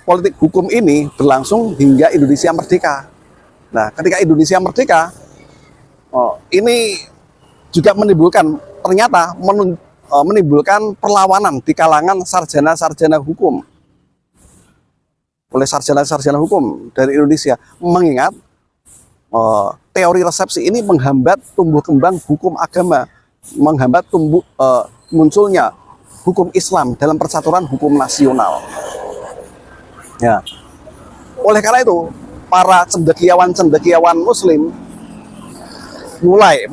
politik hukum ini berlangsung hingga Indonesia merdeka. Nah, ketika Indonesia merdeka, ini juga ternyata menimbulkan perlawanan di kalangan sarjana-sarjana hukum, oleh sarjana-sarjana hukum dari Indonesia, mengingat teori resepsi ini menghambat tumbuh kembang hukum agama, menghambat munculnya hukum Islam dalam percaturan hukum nasional. Ya. Oleh karena itu, para cendekiawan Muslim mulai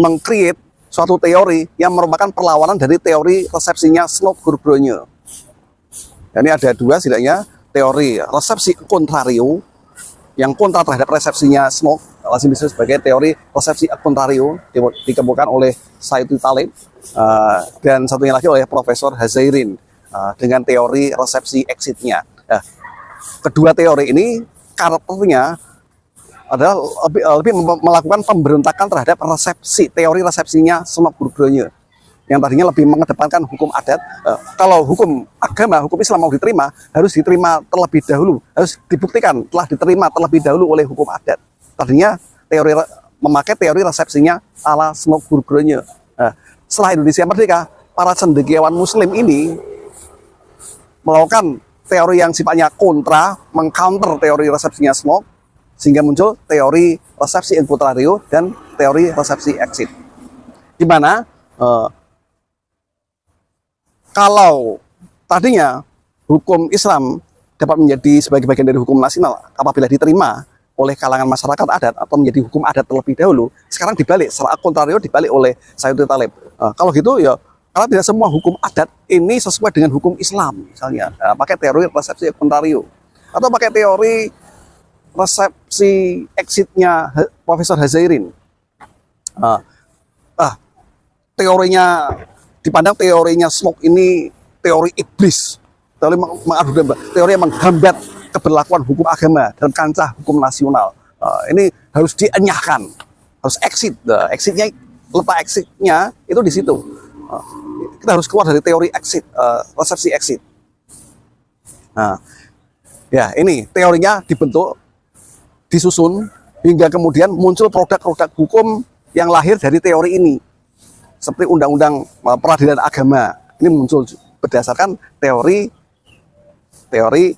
meng-create suatu teori yang merupakan perlawanan dari teori resepsinya Snodgrass. Ini ada dua setidaknya, teori resepsi contrario yang kontra terhadap resepsinya Snodgrass, lazim disebut sebagai teori resepsi contrario, dikemukakan oleh Sayyid Talib, dan satunya lagi oleh Profesor Hazairin dengan teori resepsi exitnya. Nah, kedua teori ini karakternya adalah lebih melakukan pemberontakan terhadap teori resepsinya Snodgrass, yang tadinya lebih mengedepankan hukum adat. Kalau hukum agama, hukum Islam mau diterima, harus diterima terlebih dahulu, harus dibuktikan telah diterima terlebih dahulu oleh hukum adat. Tadinya memakai teori resepsinya ala Snodgrass. Setelah Indonesia merdeka, para cendekiawan Muslim ini melakukan teori yang sifatnya mengcounter teori resepsinya Snodgrass, sehingga muncul teori resepsi in contrario dan teori resepsi exit. Di mana kalau tadinya hukum Islam dapat menjadi sebagai bagian dari hukum nasional apabila diterima oleh kalangan masyarakat adat atau menjadi hukum adat terlebih dahulu, sekarang dibalik, secara kontrario dibalik oleh Sayyid Talib. Kalau gitu ya, karena tidak semua hukum adat ini sesuai dengan hukum Islam, misalnya pakai teori resepsi contrario atau pakai teori resepsi exitnya Profesor Hazairin. Teorinya dipandang teorinya Snodgrass ini teori iblis, teori yang menghambat keberlakuan hukum agama dalam kancah hukum nasional. Ini harus dienyahkan, harus exit. Letak exitnya itu di situ. Kita harus keluar dari teori exit, resepsi exit. Nah, ya ini teorinya dibentuk, disusun, hingga kemudian muncul produk-produk hukum yang lahir dari teori ini. Seperti Undang-Undang Peradilan Agama. Ini muncul berdasarkan teori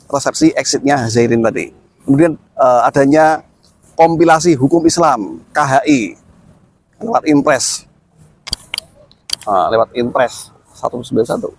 resepsi exitnya Hazairin tadi. Kemudian adanya kompilasi hukum Islam, KHI, lewat Impres 191.